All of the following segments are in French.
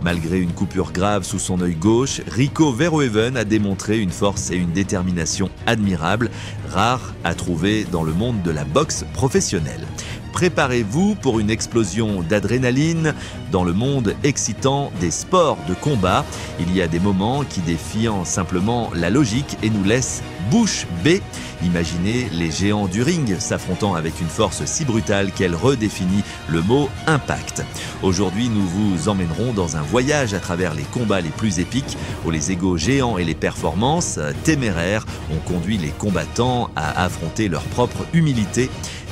Malgré une coupure grave sous son œil gauche, Rico Verhoeven a démontré une force et une détermination admirables, rares à trouver dans le monde de la boxe professionnelle. Préparez-vous pour une explosion d'adrénaline dans le monde excitant des sports de combat. Il y a des moments qui défient simplement la logique et nous laissent bouche bée. Imaginez les géants du ring s'affrontant avec une force si brutale qu'elle redéfinit le mot impact. Aujourd'hui, nous vous emmènerons dans un voyage à travers les combats les plus épiques où les égos géants et les performances téméraires ont conduit les combattants à affronter leur propre humilité.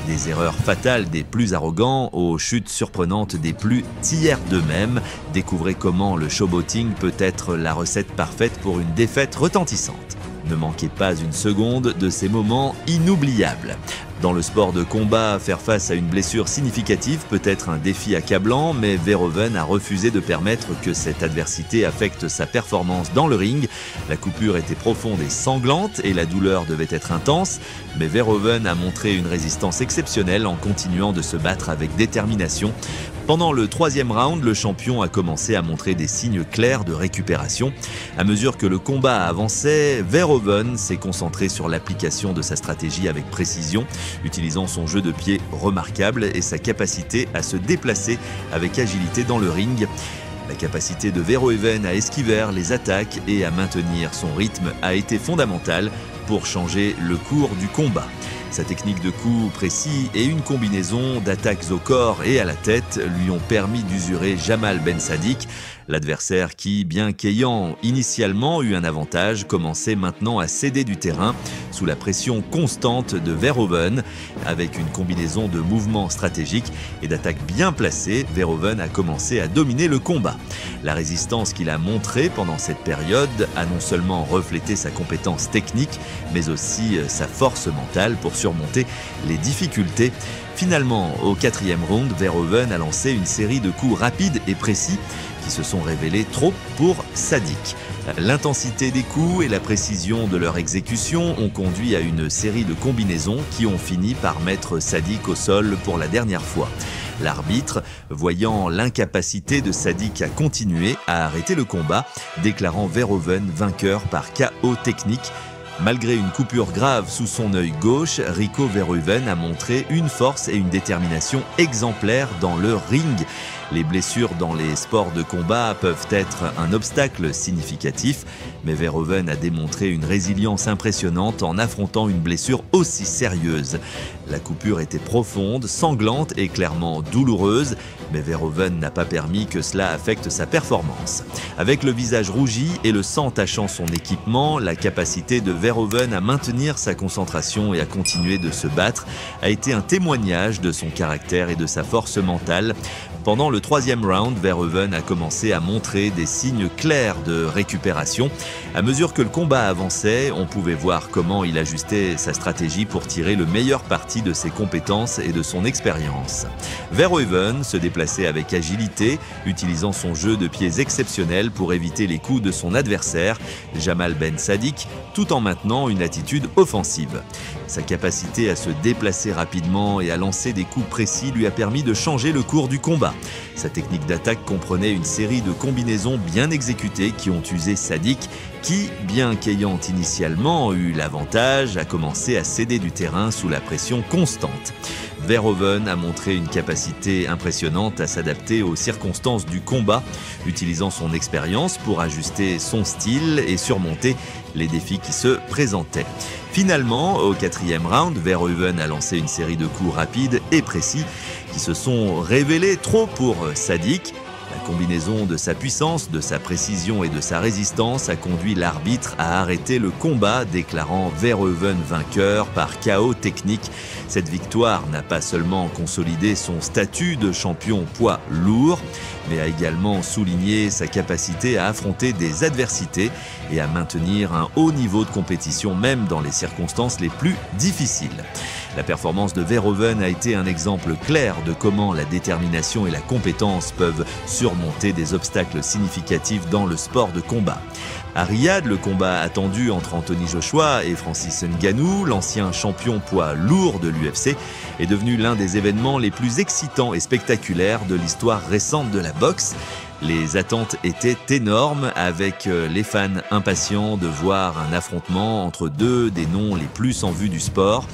Des erreurs fatales des plus arrogants aux chutes surprenantes des plus tiers d'eux-mêmes. Découvrez comment le showboating peut être la recette parfaite pour une défaite retentissante. Ne manquez pas une seconde de ces moments inoubliables. Dans le sport de combat, faire face à une blessure significative peut être un défi accablant, mais Verhoeven a refusé de permettre que cette adversité affecte sa performance dans le ring. La coupure était profonde et sanglante et la douleur devait être intense, mais Verhoeven a montré une résistance exceptionnelle en continuant de se battre avec détermination. Pendant le troisième round, le champion a commencé à montrer des signes clairs de récupération. À mesure que le combat avançait, Verhoeven s'est concentré sur l'application de sa stratégie avec précision, utilisant son jeu de pied remarquable et sa capacité à se déplacer avec agilité dans le ring. La capacité de Verhoeven à esquiver les attaques et à maintenir son rythme a été fondamentale pour changer le cours du combat. Sa technique de coup précis et une combinaison d'attaques au corps et à la tête lui ont permis d'usurer Jamal Ben Saddik. L'adversaire qui, bien qu'ayant initialement eu un avantage, commençait maintenant à céder du terrain sous la pression constante de Verhoeven. Avec une combinaison de mouvements stratégiques et d'attaques bien placées, Verhoeven a commencé à dominer le combat. La résistance qu'il a montrée pendant cette période a non seulement reflété sa compétence technique, mais aussi sa force mentale pour surmonter les difficultés. Finalement, au quatrième round, Verhoeven a lancé une série de coups rapides et précis qui se sont révélés trop pour Saddik. L'intensité des coups et la précision de leur exécution ont conduit à une série de combinaisons qui ont fini par mettre Saddik au sol pour la dernière fois. L'arbitre, voyant l'incapacité de Saddik à continuer, a arrêté le combat, déclarant Verhoeven vainqueur par KO technique. Malgré une coupure grave sous son œil gauche, Rico Verhoeven a montré une force et une détermination exemplaires dans le ring. Les blessures dans les sports de combat peuvent être un obstacle significatif, mais Verhoeven a démontré une résilience impressionnante en affrontant une blessure aussi sérieuse. La coupure était profonde, sanglante et clairement douloureuse, mais Verhoeven n'a pas permis que cela affecte sa performance. Avec le visage rougi et le sang tachant son équipement, la capacité de Verhoeven à maintenir sa concentration et à continuer de se battre a été un témoignage de son caractère et de sa force mentale. Pendant le troisième round, Verhoeven a commencé à montrer des signes clairs de récupération. À mesure que le combat avançait, on pouvait voir comment il ajustait sa stratégie pour tirer le meilleur parti de ses compétences et de son expérience. Verhoeven se déplaçait avec agilité, utilisant son jeu de pieds exceptionnel pour éviter les coups de son adversaire, Jamal Ben Saddik, tout en maintenant une attitude offensive. Sa capacité à se déplacer rapidement et à lancer des coups précis lui a permis de changer le cours du combat. Sa technique d'attaque comprenait une série de combinaisons bien exécutées qui ont usé Saddik, qui, bien qu'ayant initialement eu l'avantage, a commencé à céder du terrain sous la pression constante. Verhoeven a montré une capacité impressionnante à s'adapter aux circonstances du combat, utilisant son expérience pour ajuster son style et surmonter les défis qui se présentaient. Finalement, au quatrième round, Verhoeven a lancé une série de coups rapides et précis qui se sont révélés trop pour Saddik. La combinaison de sa puissance, de sa précision et de sa résistance a conduit l'arbitre à arrêter le combat, déclarant Verhoeven vainqueur par KO technique. Cette victoire n'a pas seulement consolidé son statut de champion poids lourd, mais a également souligné sa capacité à affronter des adversités et à maintenir un haut niveau de compétition même dans les circonstances les plus difficiles. La performance de Verhoeven a été un exemple clair de comment la détermination et la compétence peuvent surmonter des obstacles significatifs dans le sport de combat. À Riyad, le combat attendu entre Anthony Joshua et Francis Ngannou, l'ancien champion poids lourd de l'UFC, est devenu l'un des événements les plus excitants et spectaculaires de l'histoire récente de la boxe. Les attentes étaient énormes, avec les fans impatients de voir un affrontement entre deux des noms les plus en vue du sport.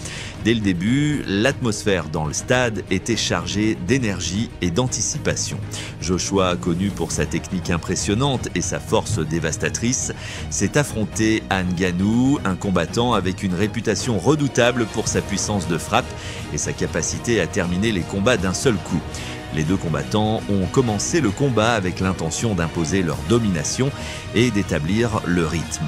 Dès le début, l'atmosphère dans le stade était chargée d'énergie et d'anticipation. Joshua, connu pour sa technique impressionnante et sa force dévastatrice, s'est affronté à Ngannou, un combattant avec une réputation redoutable pour sa puissance de frappe et sa capacité à terminer les combats d'un seul coup. Les deux combattants ont commencé le combat avec l'intention d'imposer leur domination et d'établir le rythme.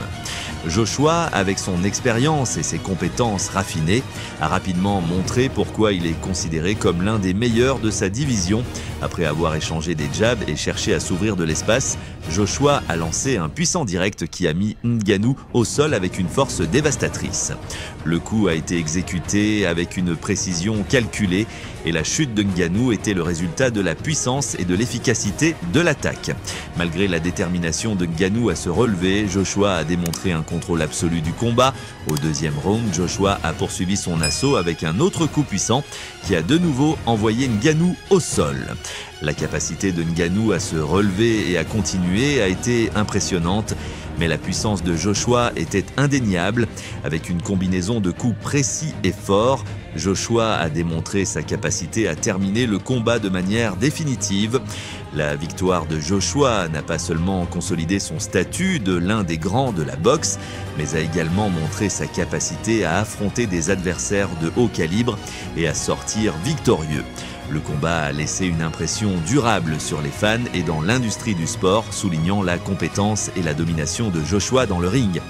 Joshua, avec son expérience et ses compétences raffinées, a rapidement montré pourquoi il est considéré comme l'un des meilleurs de sa division. Après avoir échangé des jabs et cherché à s'ouvrir de l'espace, Joshua a lancé un puissant direct qui a mis Ngannou au sol avec une force dévastatrice. Le coup a été exécuté avec une précision calculée et la chute de Ngannou était le résultat de la puissance et de l'efficacité de l'attaque. Malgré la détermination de Ngannou à se relever, Joshua a démontré un contrôle absolu du combat. Au deuxième round, Joshua a poursuivi son assaut avec un autre coup puissant qui a de nouveau envoyé Ngannou au sol. La capacité de Ngannou à se relever et à continuer a été impressionnante, mais la puissance de Joshua était indéniable. Avec une combinaison de coups précis et forts, Joshua a démontré sa capacité à terminer le combat de manière définitive. La victoire de Joshua n'a pas seulement consolidé son statut de l'un des grands de la boxe, mais a également montré sa capacité à affronter des adversaires de haut calibre et à sortir victorieux. Le combat a laissé une impression durable sur les fans et dans l'industrie du sport, soulignant la compétence et la domination de Joshua dans le ring.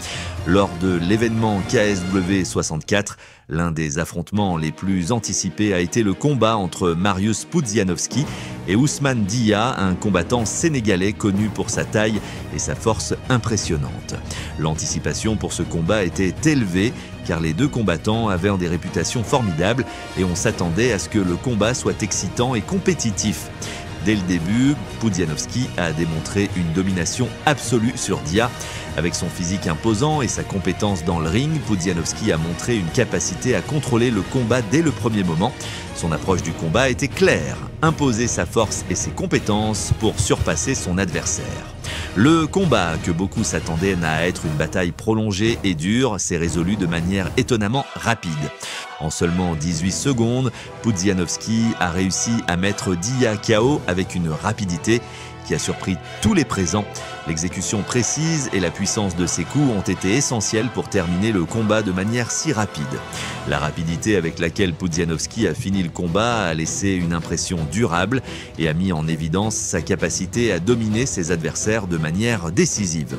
Lors de l'événement KSW 64, l'un des affrontements les plus anticipés a été le combat entre Mariusz Pudzianowski et Ousmane Dia, un combattant sénégalais connu pour sa taille et sa force impressionnante. L'anticipation pour ce combat était élevée car les deux combattants avaient des réputations formidables et on s'attendait à ce que le combat soit excitant et compétitif. Dès le début, Pudzianowski a démontré une domination absolue sur Dia. Avec son physique imposant et sa compétence dans le ring, Pudzianowski a montré une capacité à contrôler le combat dès le premier moment. Son approche du combat était claire, imposer sa force et ses compétences pour surpasser son adversaire. Le combat, que beaucoup s'attendaient à être une bataille prolongée et dure, s'est résolu de manière étonnamment rapide. En seulement 18 secondes, Pudzianowski a réussi à mettre Dia KO avec une rapidité qui a surpris tous les présents. L'exécution précise et la puissance de ses coups ont été essentielles pour terminer le combat de manière si rapide. La rapidité avec laquelle Pudzianowski a fini le combat a laissé une impression durable et a mis en évidence sa capacité à dominer ses adversaires de manière décisive.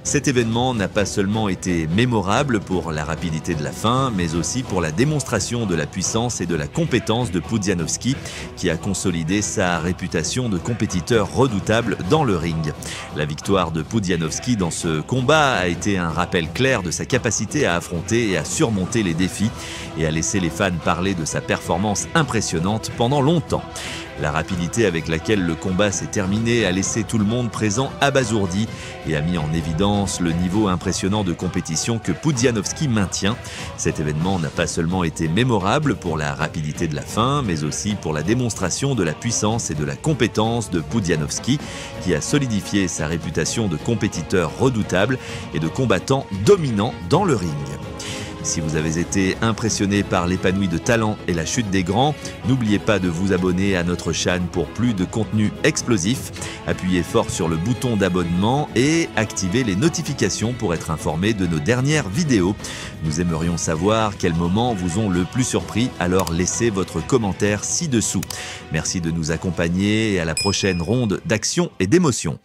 Cet événement n'a pas seulement été mémorable pour la rapidité de la fin, mais aussi pour la démonstration de la puissance et de la compétence de Pudzianowski, qui a consolidé sa réputation de compétiteur redoutable dans le ring. La victoire de Pudzianowski dans ce combat a été un rappel clair de sa capacité à affronter et à surmonter les défis et à laisser les fans parler de sa performance impressionnante pendant longtemps. La rapidité avec laquelle le combat s'est terminé a laissé tout le monde présent abasourdi et a mis en évidence le niveau impressionnant de compétition que Pudzianowski maintient. Cet événement n'a pas seulement été mémorable pour la rapidité de la fin, mais aussi pour la démonstration de la puissance et de la compétence de Pudzianowski, qui a solidifié sa réputation de compétiteur redoutable et de combattant dominant dans le ring. Si vous avez été impressionné par l'épanouie de talent et la chute des grands, n'oubliez pas de vous abonner à notre chaîne pour plus de contenu explosif. Appuyez fort sur le bouton d'abonnement et activez les notifications pour être informé de nos dernières vidéos. Nous aimerions savoir quels moments vous ont le plus surpris, alors laissez votre commentaire ci-dessous. Merci de nous accompagner et à la prochaine ronde d'action et d'émotion.